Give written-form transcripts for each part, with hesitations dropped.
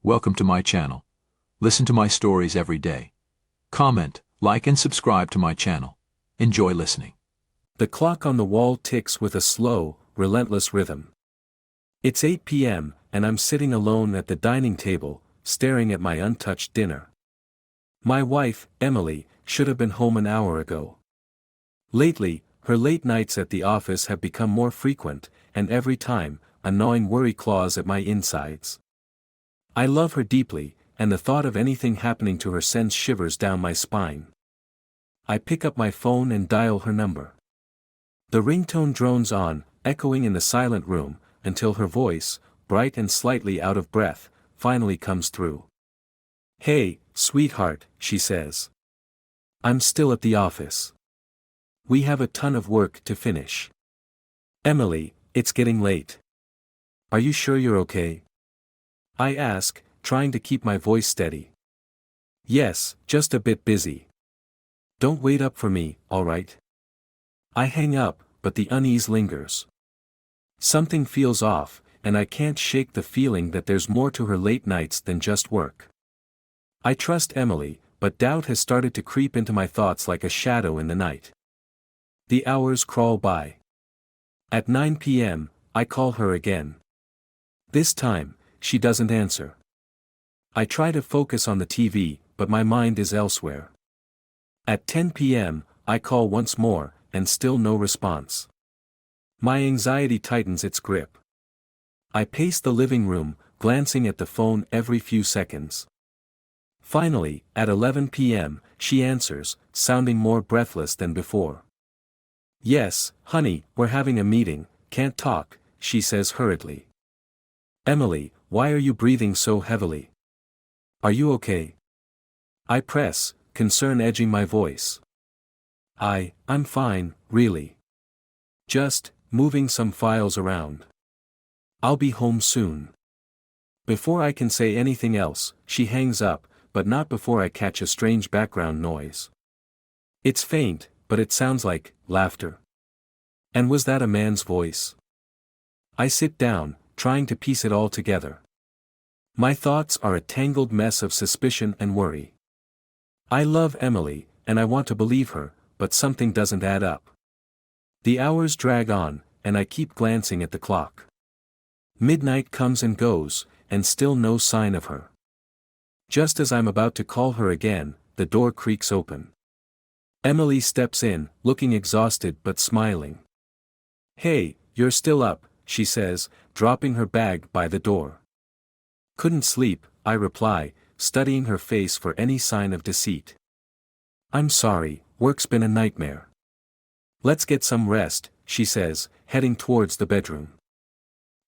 Welcome to my channel. Listen to my stories every day. Comment, like and subscribe to my channel. Enjoy listening. The clock on the wall ticks with a slow, relentless rhythm. It's 8 p.m., and I'm sitting alone at the dining table, staring at my untouched dinner. My wife, Emily, should have been home an hour ago. Lately, her late nights at the office have become more frequent, and every time, a gnawing worry claws at my insides. I love her deeply, and the thought of anything happening to her sends shivers down my spine. I pick up my phone and dial her number. The ringtone drones on, echoing in the silent room, until her voice, bright and slightly out of breath, finally comes through. "Hey, sweetheart," she says. "I'm still at the office. We have a ton of work to finish." "Emily, it's getting late. Are you sure you're okay?" I ask, trying to keep my voice steady. "Yes, just a bit busy. Don't wait up for me, alright?" I hang up, but the unease lingers. Something feels off, and I can't shake the feeling that there's more to her late nights than just work. I trust Emily, but doubt has started to creep into my thoughts like a shadow in the night. The hours crawl by. At 9 p.m., I call her again. This time, she doesn't answer. I try to focus on the TV, but my mind is elsewhere. At 10 p.m., I call once more, and still no response. My anxiety tightens its grip. I pace the living room, glancing at the phone every few seconds. Finally, at 11 p.m., she answers, sounding more breathless than before. "Yes, honey, we're having a meeting, can't talk," she says hurriedly. "Emily, why are you breathing so heavily? Are you okay?" I press, concern edging my voice. I'm fine, really. Just, moving some files around. I'll be home soon." Before I can say anything else, she hangs up, but not before I catch a strange background noise. It's faint, but it sounds like laughter. And was that a man's voice? I sit down, trying to piece it all together. My thoughts are a tangled mess of suspicion and worry. I love Emily, and I want to believe her, but something doesn't add up. The hours drag on, and I keep glancing at the clock. Midnight comes and goes, and still no sign of her. Just as I'm about to call her again, the door creaks open. Emily steps in, looking exhausted but smiling. "Hey, you're still up," she says, dropping her bag by the door. "Couldn't sleep," I reply, studying her face for any sign of deceit. "I'm sorry, work's been a nightmare." "Let's get some rest," she says, heading towards the bedroom.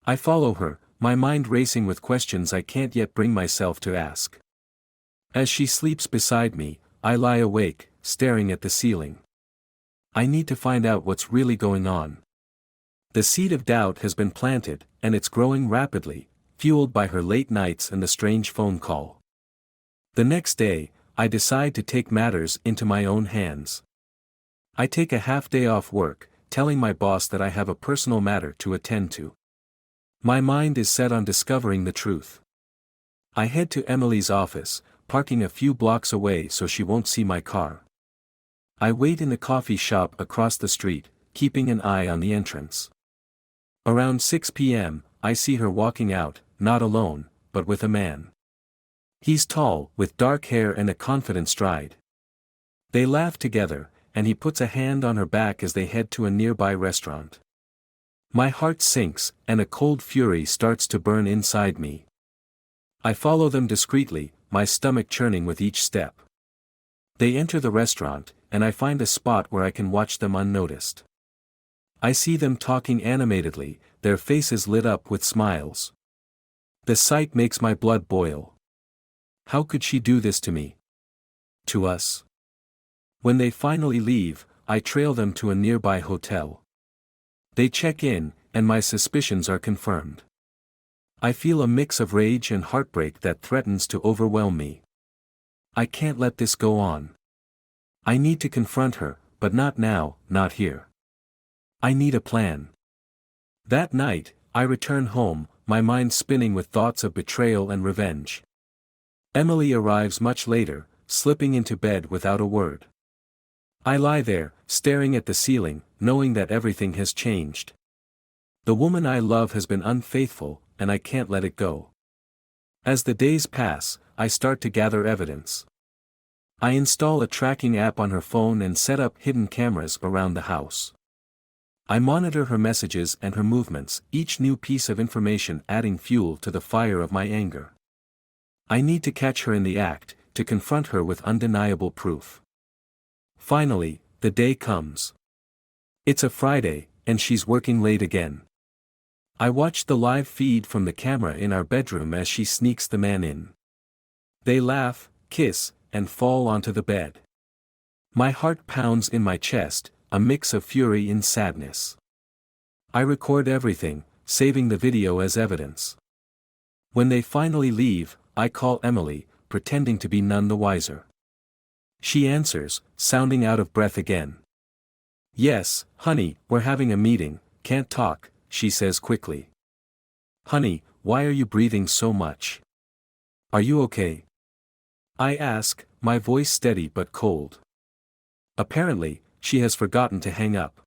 I follow her, my mind racing with questions I can't yet bring myself to ask. As she sleeps beside me, I lie awake, staring at the ceiling. I need to find out what's really going on. The seed of doubt has been planted, and it's growing rapidly, fueled by her late nights and the strange phone call. The next day, I decide to take matters into my own hands. I take a half-day off work, telling my boss that I have a personal matter to attend to. My mind is set on discovering the truth. I head to Emily's office, parking a few blocks away so she won't see my car. I wait in the coffee shop across the street, keeping an eye on the entrance. Around 6 p.m., I see her walking out, not alone, but with a man. He's tall, with dark hair and a confident stride. They laugh together, and he puts a hand on her back as they head to a nearby restaurant. My heart sinks, and a cold fury starts to burn inside me. I follow them discreetly, my stomach churning with each step. They enter the restaurant, and I find a spot where I can watch them unnoticed. I see them talking animatedly, their faces lit up with smiles. The sight makes my blood boil. How could she do this to me? To us? When they finally leave, I trail them to a nearby hotel. They check in, and my suspicions are confirmed. I feel a mix of rage and heartbreak that threatens to overwhelm me. I can't let this go on. I need to confront her, but not now, not here. I need a plan. That night, I return home, my mind spinning with thoughts of betrayal and revenge. Emily arrives much later, slipping into bed without a word. I lie there, staring at the ceiling, knowing that everything has changed. The woman I love has been unfaithful, and I can't let it go. As the days pass, I start to gather evidence. I install a tracking app on her phone and set up hidden cameras around the house. I monitor her messages and her movements, each new piece of information adding fuel to the fire of my anger. I need to catch her in the act, to confront her with undeniable proof. Finally, the day comes. It's a Friday, and she's working late again. I watch the live feed from the camera in our bedroom as she sneaks the man in. They laugh, kiss, and fall onto the bed. My heart pounds in my chest, a mix of fury and sadness. I record everything, saving the video as evidence. When they finally leave, I call Emily, pretending to be none the wiser. She answers, sounding out of breath again. "Yes, honey, we're having a meeting, can't talk," she says quickly. "Honey, why are you breathing so much? Are you okay?" I ask, my voice steady but cold. Apparently, she has forgotten to hang up.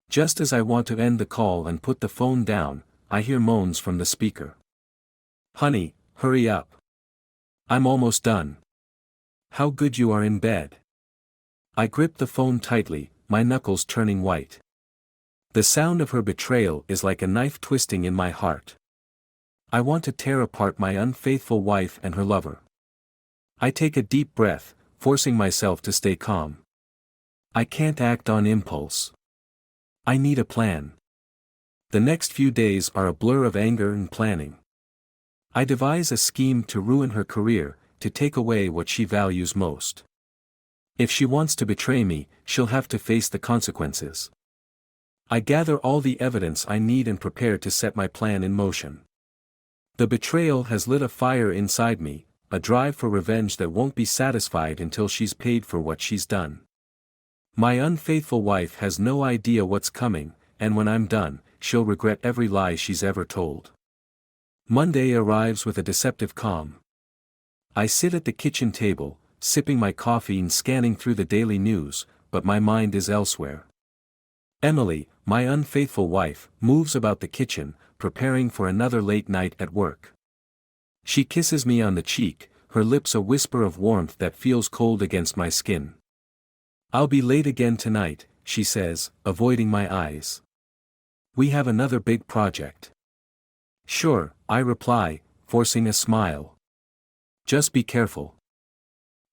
Just as I want to end the call and put the phone down, I hear moans from the speaker. "Honey, hurry up. I'm almost done. How good you are in bed." I grip the phone tightly, my knuckles turning white. The sound of her betrayal is like a knife twisting in my heart. I want to tear apart my unfaithful wife and her lover. I take a deep breath, forcing myself to stay calm. I can't act on impulse. I need a plan. The next few days are a blur of anger and planning. I devise a scheme to ruin her career, to take away what she values most. If she wants to betray me, she'll have to face the consequences. I gather all the evidence I need and prepare to set my plan in motion. The betrayal has lit a fire inside me, a drive for revenge that won't be satisfied until she's paid for what she's done. My unfaithful wife has no idea what's coming, and when I'm done, she'll regret every lie she's ever told. Monday arrives with a deceptive calm. I sit at the kitchen table, sipping my coffee and scanning through the daily news, but my mind is elsewhere. Emily, my unfaithful wife, moves about the kitchen, preparing for another late night at work. She kisses me on the cheek, her lips a whisper of warmth that feels cold against my skin. "I'll be late again tonight," she says, avoiding my eyes. "We have another big project." "Sure," I reply, forcing a smile. "Just be careful."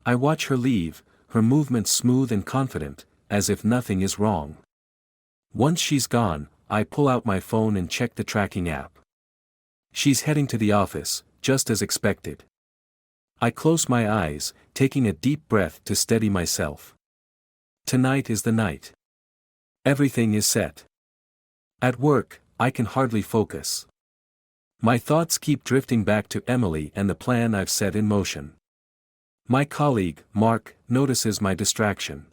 I watch her leave, her movements smooth and confident, as if nothing is wrong. Once she's gone, I pull out my phone and check the tracking app. She's heading to the office, just as expected. I close my eyes, taking a deep breath to steady myself. Tonight is the night. Everything is set. At work, I can hardly focus. My thoughts keep drifting back to Emily and the plan I've set in motion. My colleague, Mark, notices my distraction.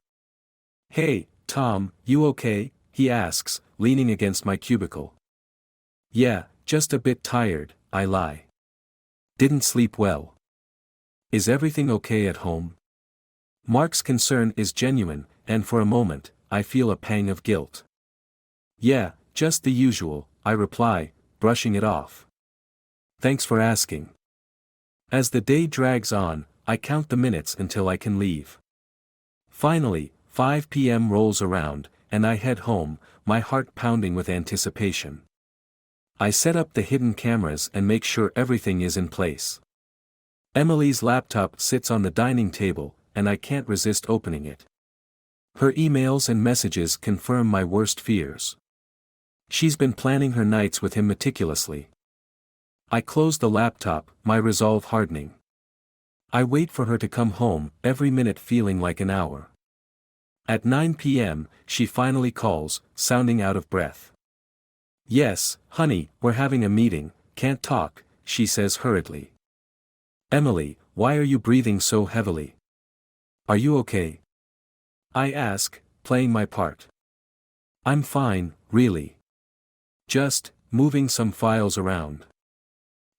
"Hey, Tom, you okay?" he asks, leaning against my cubicle. "Yeah, just a bit tired," I lie. "Didn't sleep well. Is everything okay at home?" Mark's concern is genuine, and for a moment, I feel a pang of guilt. "Yeah, just the usual," I reply, brushing it off. "Thanks for asking." As the day drags on, I count the minutes until I can leave. Finally, 5 p.m. rolls around, and I head home, my heart pounding with anticipation. I set up the hidden cameras and make sure everything is in place. Emily's laptop sits on the dining table, and I can't resist opening it. Her emails and messages confirm my worst fears. She's been planning her nights with him meticulously. I close the laptop, my resolve hardening. I wait for her to come home, every minute feeling like an hour. At 9 p.m., she finally calls, sounding out of breath. "Yes, honey, we're having a meeting, can't talk," she says hurriedly. "Emily, why are you breathing so heavily? Are you okay?" I ask, playing my part. "I'm fine, really. Just moving some files around."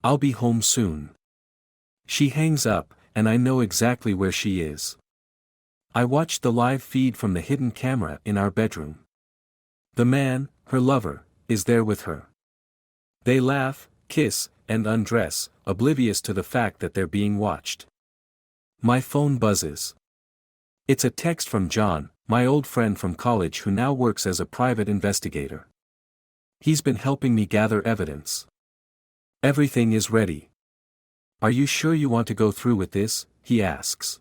I'll be home soon. She hangs up, and I know exactly where she is. I watched the live feed from the hidden camera in our bedroom. The man, her lover, is there with her. They laugh, kiss, and undress, oblivious to the fact that they're being watched. My phone buzzes. It's a text from John, my old friend from college who now works as a private investigator. He's been helping me gather evidence. Everything is ready. Are you sure you want to go through with this? He asks.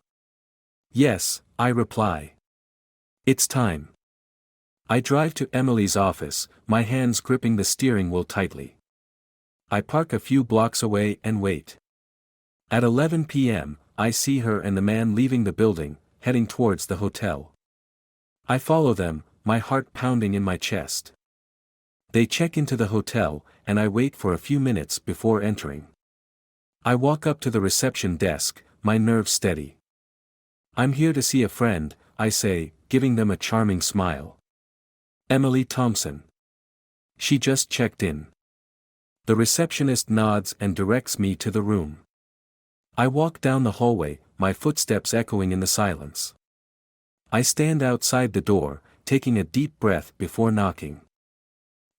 Yes, I reply. It's time. I drive to Emily's office, my hands gripping the steering wheel tightly. I park a few blocks away and wait. At 11 p.m., I see her and the man leaving the building, heading towards the hotel. I follow them, my heart pounding in my chest. They check into the hotel, and I wait for a few minutes before entering. I walk up to the reception desk, my nerves steady. I'm here to see a friend, I say, giving them a charming smile. Emily Thompson. She just checked in. The receptionist nods and directs me to the room. I walk down the hallway, my footsteps echoing in the silence. I stand outside the door, taking a deep breath before knocking.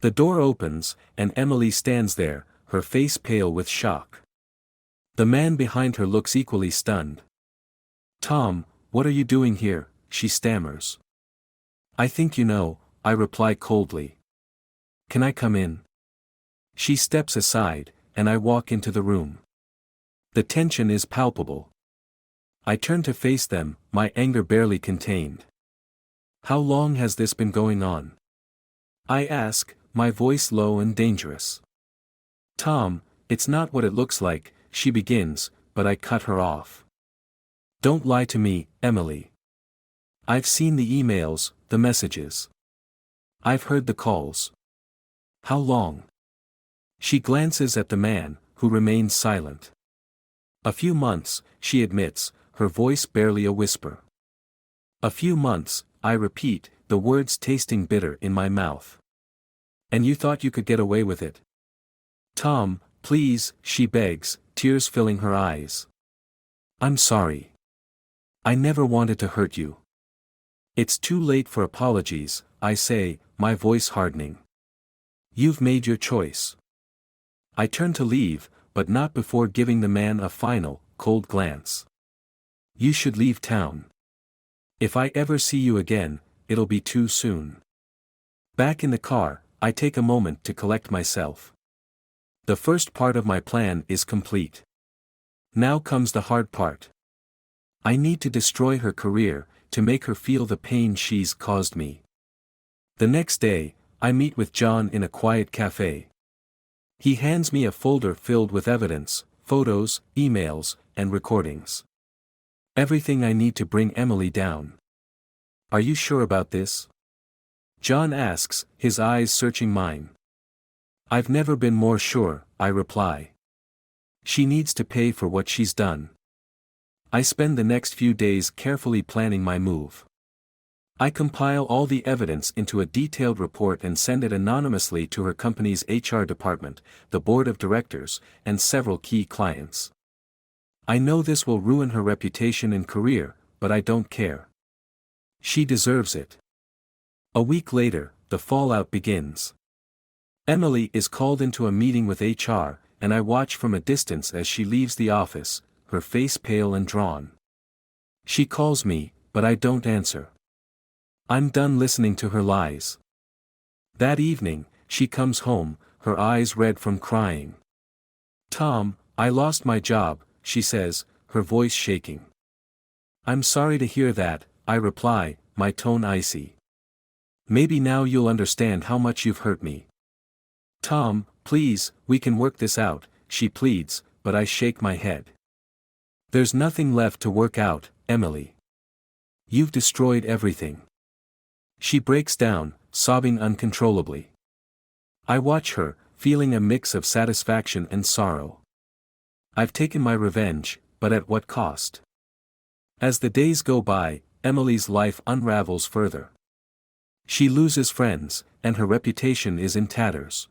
The door opens, and Emily stands there, her face pale with shock. The man behind her looks equally stunned. Tom, what are you doing here? She stammers. I think you know, I reply coldly. Can I come in? She steps aside, and I walk into the room. The tension is palpable. I turn to face them, my anger barely contained. How long has this been going on? I ask, my voice low and dangerous. Tom, it's not what it looks like, she begins, but I cut her off. Don't lie to me, Emily. I've seen the emails, the messages. I've heard the calls. How long? She glances at the man, who remains silent. A few months, she admits, her voice barely a whisper. A few months, I repeat, the words tasting bitter in my mouth. And you thought you could get away with it? Tom, please, she begs, tears filling her eyes. I'm sorry. I never wanted to hurt you. It's too late for apologies, I say, my voice hardening. You've made your choice. I turn to leave, but not before giving the man a final, cold glance. You should leave town. If I ever see you again, it'll be too soon. Back in the car, I take a moment to collect myself. The first part of my plan is complete. Now comes the hard part. I need to destroy her career, to make her feel the pain she's caused me. The next day, I meet with John in a quiet cafe. He hands me a folder filled with evidence, photos, emails, and recordings. Everything I need to bring Emily down. Are you sure about this? John asks, his eyes searching mine. I've never been more sure, I reply. She needs to pay for what she's done. I spend the next few days carefully planning my move. I compile all the evidence into a detailed report and send it anonymously to her company's HR department, the board of directors, and several key clients. I know this will ruin her reputation and career, but I don't care. She deserves it. A week later, the fallout begins. Emily is called into a meeting with HR, and I watch from a distance as she leaves the office, her face pale and drawn. She calls me, but I don't answer. I'm done listening to her lies. That evening, she comes home, her eyes red from crying. Tom, I lost my job, she says, her voice shaking. I'm sorry to hear that, I reply, my tone icy. Maybe now you'll understand how much you've hurt me. Tom, please, we can work this out, she pleads, but I shake my head. There's nothing left to work out, Emily. You've destroyed everything. She breaks down, sobbing uncontrollably. I watch her, feeling a mix of satisfaction and sorrow. I've taken my revenge, but at what cost? As the days go by, Emily's life unravels further. She loses friends, and her reputation is in tatters.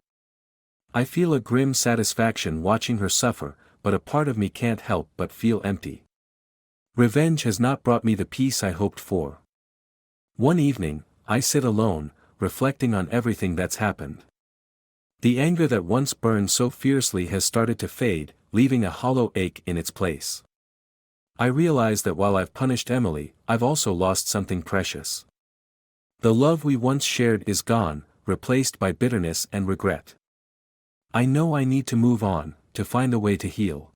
I feel a grim satisfaction watching her suffer, but a part of me can't help but feel empty. Revenge has not brought me the peace I hoped for. One evening, I sit alone, reflecting on everything that's happened. The anger that once burned so fiercely has started to fade, leaving a hollow ache in its place. I realize that while I've punished Emily, I've also lost something precious. The love we once shared is gone, replaced by bitterness and regret. I know I need to move on, to find a way to heal.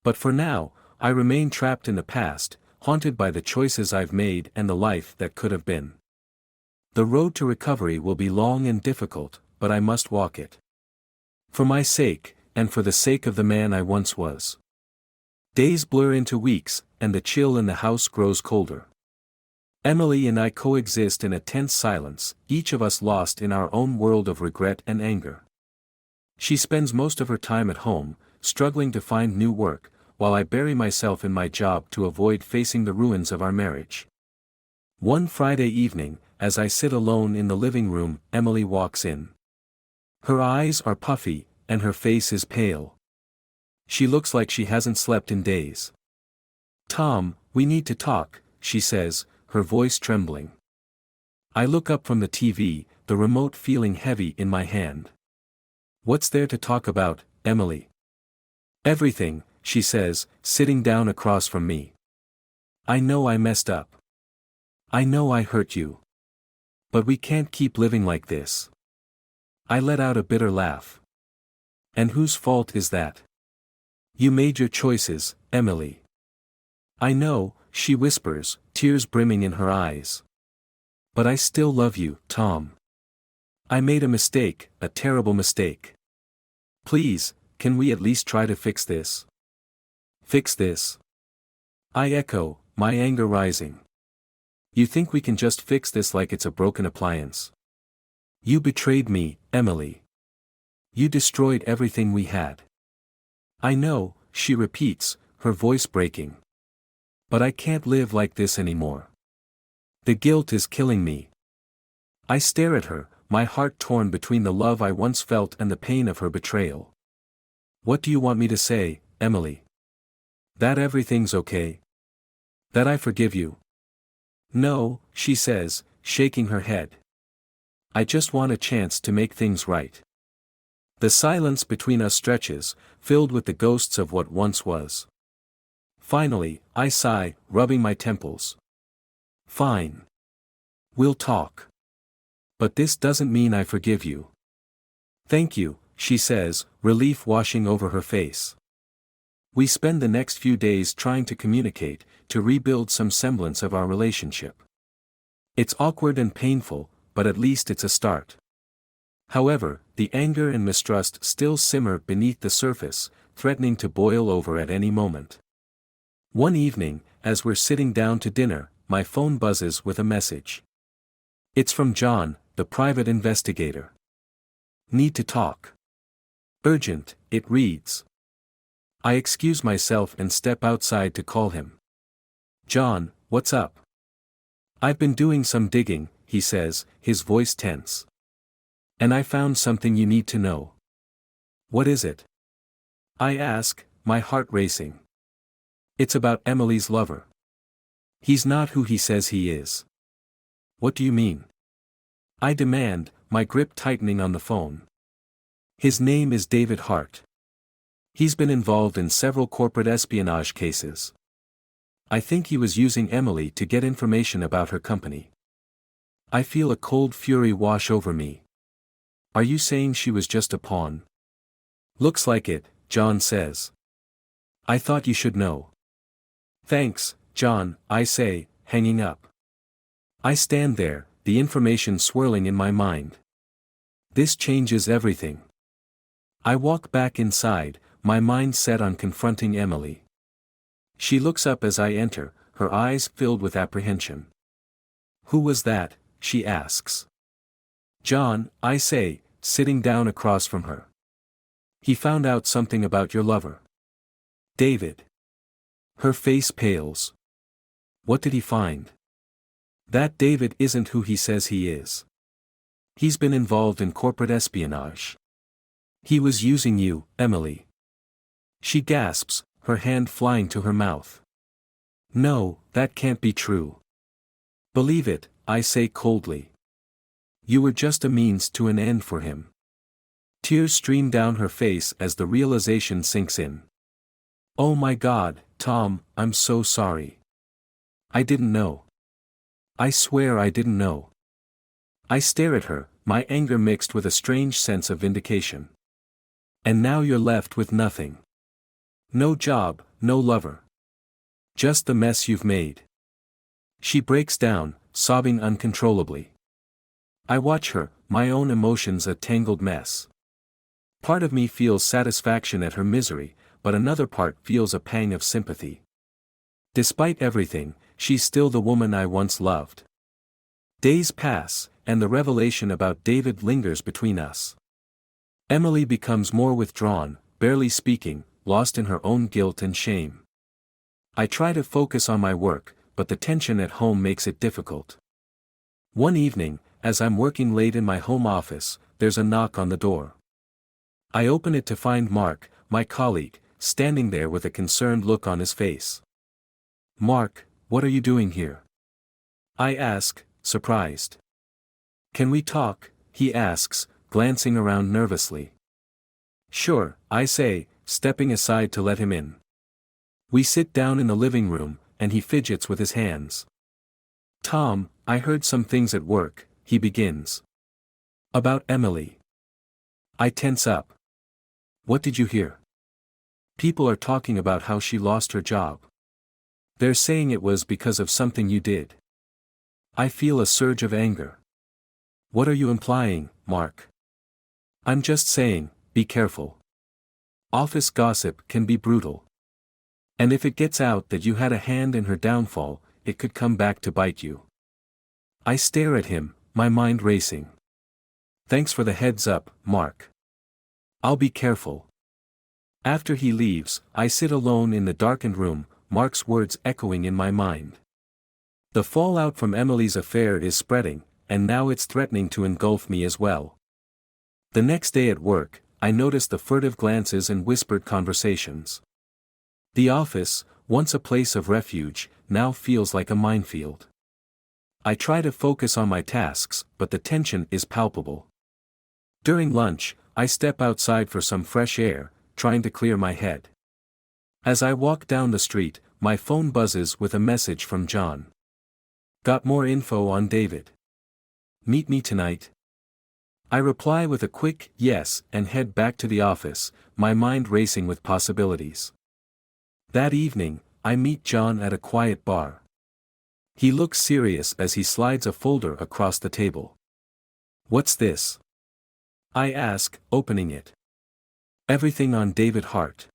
But for now, I remain trapped in the past, haunted by the choices I've made and the life that could have been. The road to recovery will be long and difficult, but I must walk it. For my sake, and for the sake of the man I once was. Days blur into weeks, and the chill in the house grows colder. Emily and I coexist in a tense silence, each of us lost in our own world of regret and anger. She spends most of her time at home, struggling to find new work, while I bury myself in my job to avoid facing the ruins of our marriage. One Friday evening, as I sit alone in the living room, Emily walks in. Her eyes are puffy, and her face is pale. She looks like she hasn't slept in days. "Tom, we need to talk," she says, her voice trembling. I look up from the TV, the remote feeling heavy in my hand. "What's there to talk about, Emily?" "Everything," she says, sitting down across from me. "I know I messed up. I know I hurt you. But we can't keep living like this." I let out a bitter laugh. "And whose fault is that? You made your choices, Emily." "I know," she whispers, tears brimming in her eyes. "But I still love you, Tom. I made a mistake, a terrible mistake. Please, can we at least try to fix this?" "Fix this?" I echo, my anger rising. "You think we can just fix this like it's a broken appliance? You betrayed me, Emily. You destroyed everything we had." "I know," she repeats, her voice breaking. "But I can't live like this anymore. The guilt is killing me." I stare at her, my heart torn between the love I once felt and the pain of her betrayal. "What do you want me to say, Emily? That everything's okay? That I forgive you?" "No," she says, shaking her head. "I just want a chance to make things right." The silence between us stretches, filled with the ghosts of what once was. Finally, I sigh, rubbing my temples. "Fine. We'll talk. But this doesn't mean I forgive you." "Thank you," she says, relief washing over her face. We spend the next few days trying to communicate, to rebuild some semblance of our relationship. It's awkward and painful, but at least it's a start. However, the anger and mistrust still simmer beneath the surface, threatening to boil over at any moment. One evening, as we're sitting down to dinner, my phone buzzes with a message. It's from John, the private investigator. "Need to talk. Urgent," it reads. I excuse myself and step outside to call him. "John, what's up?" "I've been doing some digging," he says, his voice tense. "And I found something you need to know." "What is it?" I ask, my heart racing. "It's about Emily's lover. He's not who he says he is." "What do you mean?" I demand, my grip tightening on the phone. "His name is David Hart. He's been involved in several corporate espionage cases. I think he was using Emily to get information about her company." I feel a cold fury wash over me. "Are you saying she was just a pawn?" "Looks like it," John says. "I thought you should know." "Thanks, John," I say, hanging up. I stand there, the information swirling in my mind. This changes everything. I walk back inside, my mind set on confronting Emily. She looks up as I enter, her eyes filled with apprehension. "Who was that?" she asks. "John," I say, sitting down across from her. "He found out something about your lover." "David." Her face pales. "What did he find?" "That David isn't who he says he is. He's been involved in corporate espionage. He was using you, Emily. She gasps, her hand flying to her mouth. No, that can't be true. Believe it, I say coldly. You were just a means to an end for him. Tears stream down her face as the realization sinks in. Oh my God, Tom, I'm so sorry. I didn't know. I swear I didn't know. I stare at her, my anger mixed with a strange sense of vindication. And now you're left with nothing. No job, no lover. Just the mess you've made. She breaks down, sobbing uncontrollably. I watch her, my own emotions a tangled mess. Part of me feels satisfaction at her misery, but another part feels a pang of sympathy. Despite everything, she's still the woman I once loved. Days pass, and the revelation about David lingers between us. Emily becomes more withdrawn, barely speaking, lost in her own guilt and shame. I try to focus on my work, but the tension at home makes it difficult. One evening, as I'm working late in my home office, there's a knock on the door. I open it to find Mark, my colleague, standing there with a concerned look on his face. Mark, what are you doing here? I ask, surprised. Can we talk? He asks, glancing around nervously. Sure, I say, stepping aside to let him in. We sit down in the living room, and he fidgets with his hands. Tom, I heard some things at work, he begins. About Emily. I tense up. What did you hear? People are talking about how she lost her job. They're saying it was because of something you did. I feel a surge of anger. What are you implying, Mark? I'm just saying, be careful. Office gossip can be brutal. And if it gets out that you had a hand in her downfall, it could come back to bite you. I stare at him, my mind racing. Thanks for the heads up, Mark. I'll be careful. After he leaves, I sit alone in the darkened room, Mark's words echoing in my mind. The fallout from Emily's affair is spreading, and now it's threatening to engulf me as well. The next day at work, I notice the furtive glances and whispered conversations. The office, once a place of refuge, now feels like a minefield. I try to focus on my tasks, but the tension is palpable. During lunch, I step outside for some fresh air, trying to clear my head. As I walk down the street, my phone buzzes with a message from John. Got more info on David? Meet me tonight? I reply with a quick yes and head back to the office, my mind racing with possibilities. That evening, I meet John at a quiet bar. He looks serious as he slides a folder across the table. What's this? I ask, opening it. Everything on David Hart.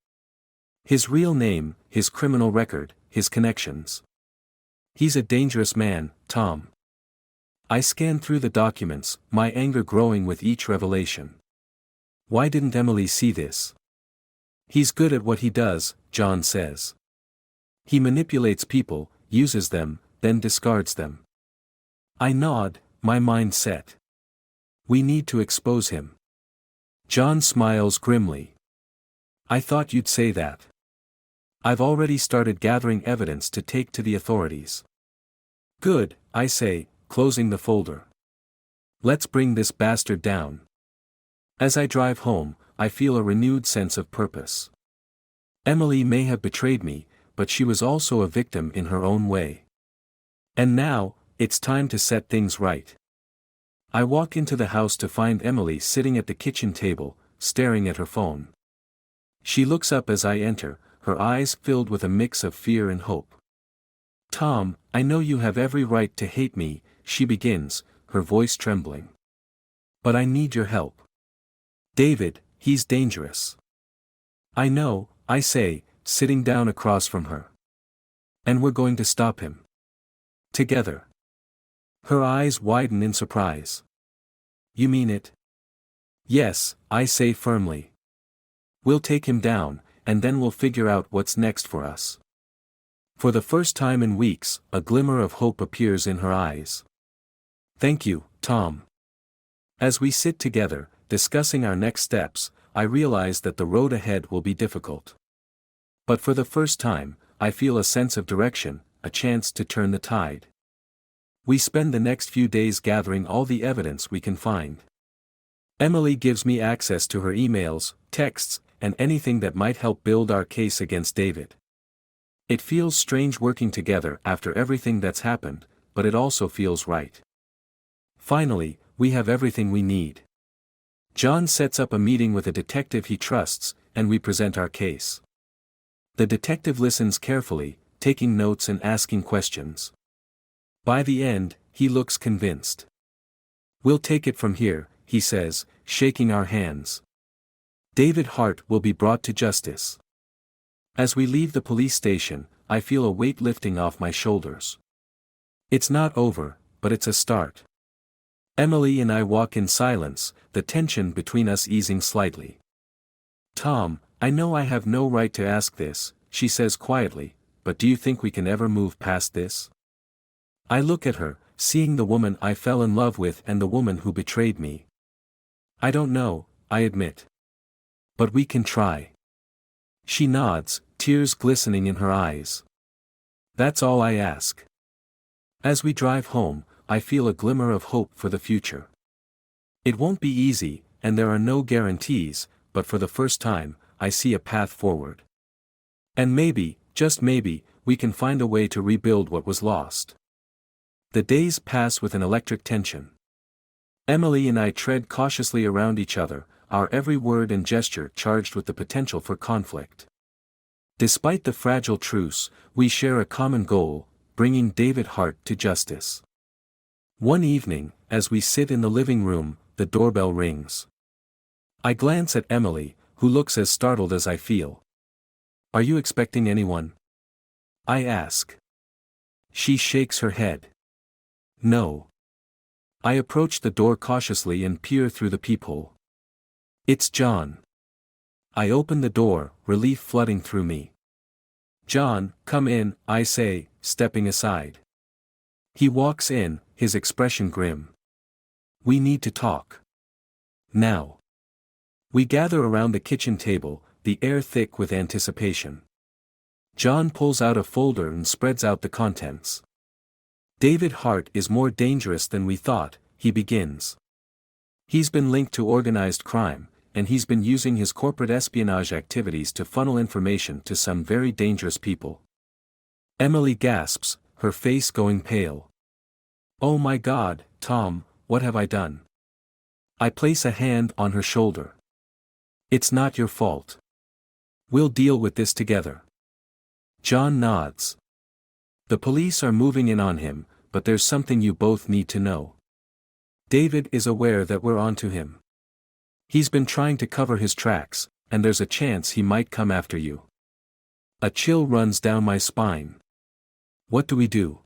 His real name, his criminal record, his connections. He's a dangerous man, Tom. I scan through the documents, my anger growing with each revelation. Why didn't Emily see this? He's good at what he does, John says. He manipulates people, uses them, then discards them. I nod, my mind set. We need to expose him. John smiles grimly. I thought you'd say that. I've already started gathering evidence to take to the authorities. Good, I say, closing the folder. Let's bring this bastard down. As I drive home, I feel a renewed sense of purpose. Emily may have betrayed me, but she was also a victim in her own way. And now, it's time to set things right. I walk into the house to find Emily sitting at the kitchen table, staring at her phone. She looks up as I enter, her eyes filled with a mix of fear and hope. Tom, I know you have every right to hate me, she begins, her voice trembling. But I need your help. David, he's dangerous. I know, I say, sitting down across from her. And we're going to stop him. Together. Her eyes widen in surprise. You mean it? Yes, I say firmly. We'll take him down, and then we'll figure out what's next for us. For the first time in weeks, a glimmer of hope appears in her eyes. Thank you, Tom. As we sit together, discussing our next steps, I realize that the road ahead will be difficult. But for the first time, I feel a sense of direction, a chance to turn the tide. We spend the next few days gathering all the evidence we can find. Emily gives me access to her emails, texts, and anything that might help build our case against David. It feels strange working together after everything that's happened, but it also feels right. Finally, we have everything we need. John sets up a meeting with a detective he trusts, and we present our case. The detective listens carefully, taking notes and asking questions. By the end, he looks convinced. "We'll take it from here," he says, shaking our hands. "David Hart will be brought to justice." As we leave the police station, I feel a weight lifting off my shoulders. It's not over, but it's a start. Emily and I walk in silence, the tension between us easing slightly. "Tom, I know I have no right to ask this," she says quietly, "but do you think we can ever move past this?" I look at her, seeing the woman I fell in love with and the woman who betrayed me. "I don't know," I admit. "But we can try." She nods, tears glistening in her eyes. "That's all I ask." As we drive home, I feel a glimmer of hope for the future. It won't be easy, and there are no guarantees, but for the first time, I see a path forward. And maybe, just maybe, we can find a way to rebuild what was lost. The days pass with an electric tension. Emily and I tread cautiously around each other, our every word and gesture charged with the potential for conflict. Despite the fragile truce, we share a common goal, bringing David Hart to justice. One evening, as we sit in the living room, the doorbell rings. I glance at Emily, who looks as startled as I feel. "Are you expecting anyone?" I ask. She shakes her head. "No." I approach the door cautiously and peer through the peephole. It's John. I open the door, relief flooding through me. "John, come in," I say, stepping aside. He walks in, his expression grim. "We need to talk. Now." We gather around the kitchen table, the air thick with anticipation. John pulls out a folder and spreads out the contents. "David Hart is more dangerous than we thought," he begins. "He's been linked to organized crime, and he's been using his corporate espionage activities to funnel information to some very dangerous people." Emily gasps, her face going pale. "Oh my God, Tom, what have I done?" I place a hand on her shoulder. "It's not your fault. We'll deal with this together." John nods. "The police are moving in on him, but there's something you both need to know. David is aware that we're onto him. He's been trying to cover his tracks, and there's a chance he might come after you." A chill runs down my spine. "What do we do?"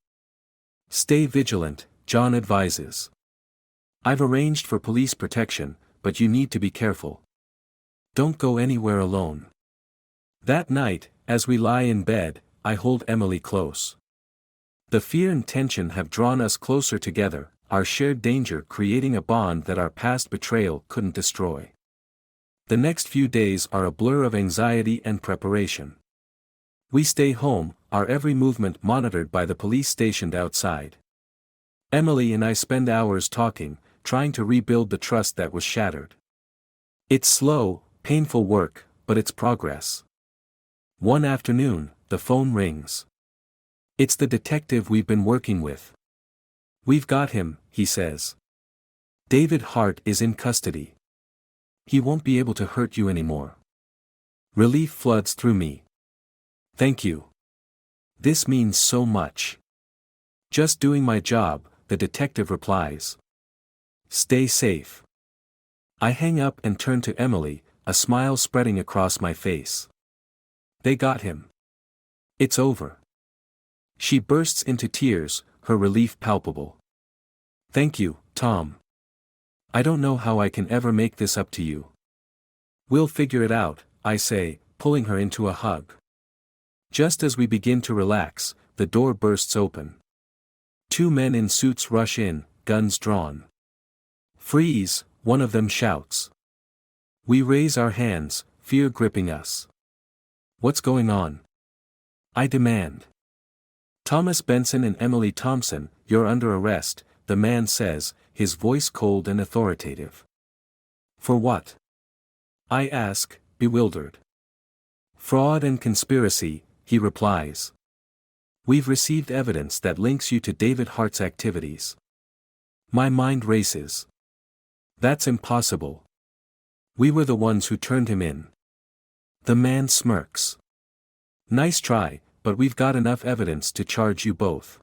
"Stay vigilant," John advises. "I've arranged for police protection, but you need to be careful. Don't go anywhere alone." That night, as we lie in bed, I hold Emily close. The fear and tension have drawn us closer together, our shared danger creating a bond that our past betrayal couldn't destroy. The next few days are a blur of anxiety and preparation. We stay home, our every movement monitored by the police stationed outside. Emily and I spend hours talking, trying to rebuild the trust that was shattered. It's slow, painful work, but it's progress. One afternoon, the phone rings. It's the detective we've been working with. "We've got him," he says. "David Hart is in custody. He won't be able to hurt you anymore." Relief floods through me. "Thank you. This means so much." "Just doing my job," the detective replies. "Stay safe." I hang up and turn to Emily, a smile spreading across my face. "They got him. It's over." She bursts into tears, her relief palpable. "Thank you, Tom. I don't know how I can ever make this up to you." "We'll figure it out," I say, pulling her into a hug. Just as we begin to relax, the door bursts open. Two men in suits rush in, guns drawn. "Freeze," one of them shouts. We raise our hands, fear gripping us. What's going on? I demand. Thomas Benson and Emily Thompson, you're under arrest, the man says, his voice cold and authoritative. For what? I ask, bewildered. Fraud and conspiracy, he replies. We've received evidence that links you to David Hart's activities. My mind races. That's impossible. We were the ones who turned him in. The man smirks. Nice try, but we've got enough evidence to charge you both.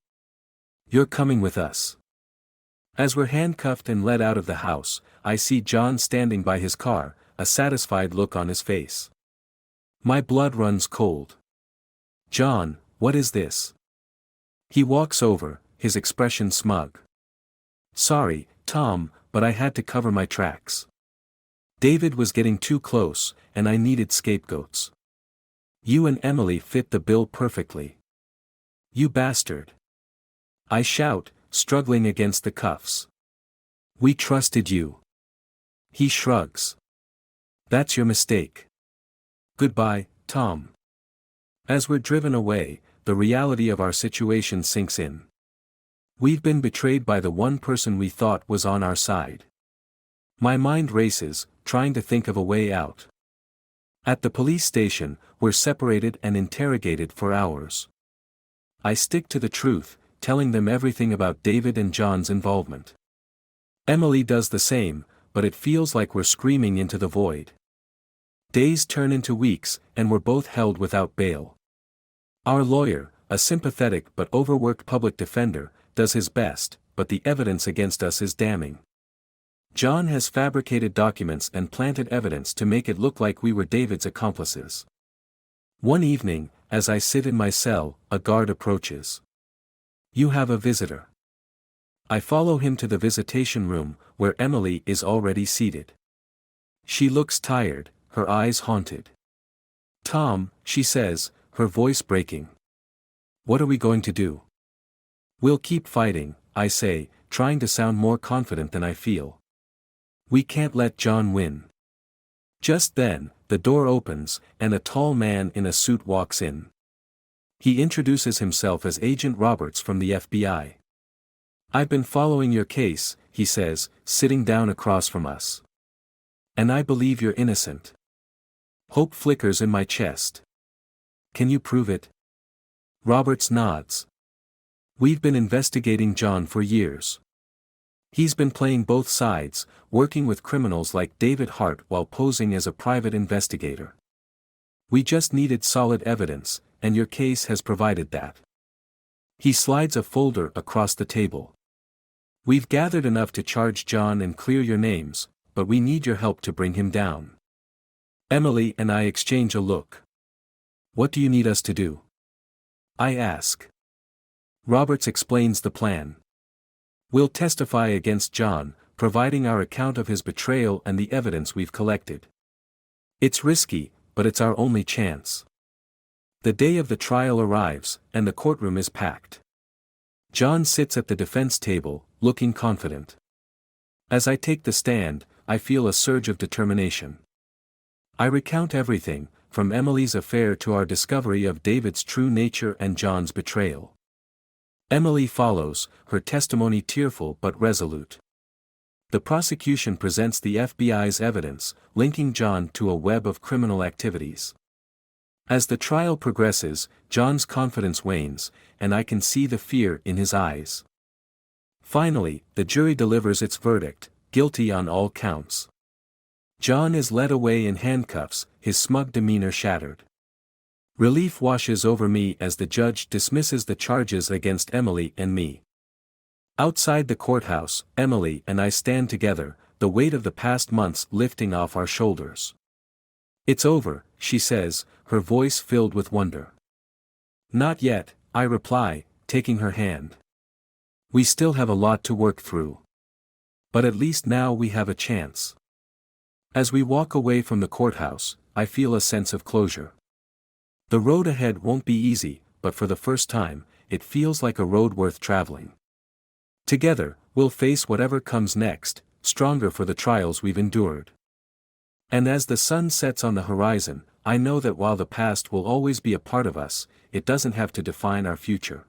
You're coming with us. As we're handcuffed and led out of the house, I see John standing by his car, a satisfied look on his face. My blood runs cold. John, what is this? He walks over, his expression smug. Sorry, Tom, but I had to cover my tracks. David was getting too close, and I needed scapegoats. You and Emily fit the bill perfectly. You bastard. I shout, struggling against the cuffs. We trusted you. He shrugs. That's your mistake. Goodbye, Tom. As we're driven away, the reality of our situation sinks in. We've been betrayed by the one person we thought was on our side. My mind races, trying to think of a way out. At the police station, we're separated and interrogated for hours. I stick to the truth, telling them everything about David and John's involvement. Emily does the same, but it feels like we're screaming into the void. Days turn into weeks, and we're both held without bail. Our lawyer, a sympathetic but overworked public defender, does his best, but the evidence against us is damning. John has fabricated documents and planted evidence to make it look like we were David's accomplices. One evening, as I sit in my cell, a guard approaches. You have a visitor. I follow him to the visitation room, where Emily is already seated. She looks tired, her eyes haunted. Tom, she says, her voice breaking. What are we going to do? We'll keep fighting, I say, trying to sound more confident than I feel. We can't let John win. Just then, the door opens, and a tall man in a suit walks in. He introduces himself as Agent Roberts from the FBI. I've been following your case, he says, sitting down across from us. And I believe you're innocent. Hope flickers in my chest. Can you prove it? Roberts nods. We've been investigating John for years. He's been playing both sides, working with criminals like David Hart while posing as a private investigator. We just needed solid evidence, and your case has provided that. He slides a folder across the table. We've gathered enough to charge John and clear your names, but we need your help to bring him down. Emily and I exchange a look. What do you need us to do? I ask. Roberts explains the plan. We'll testify against John, providing our account of his betrayal and the evidence we've collected. It's risky, but it's our only chance. The day of the trial arrives, and the courtroom is packed. John sits at the defense table, looking confident. As I take the stand, I feel a surge of determination. I recount everything, from Emily's affair to our discovery of David's true nature and John's betrayal. Emily follows, her testimony tearful but resolute. The prosecution presents the FBI's evidence, linking John to a web of criminal activities. As the trial progresses, John's confidence wanes, and I can see the fear in his eyes. Finally, the jury delivers its verdict, guilty on all counts. John is led away in handcuffs, his smug demeanor shattered. Relief washes over me as the judge dismisses the charges against Emily and me. Outside the courthouse, Emily and I stand together, the weight of the past months lifting off our shoulders. It's over, she says, her voice filled with wonder. Not yet, I reply, taking her hand. We still have a lot to work through. But at least now we have a chance. As we walk away from the courthouse, I feel a sense of closure. The road ahead won't be easy, but for the first time, it feels like a road worth traveling. Together, we'll face whatever comes next, stronger for the trials we've endured. And as the sun sets on the horizon, I know that while the past will always be a part of us, it doesn't have to define our future.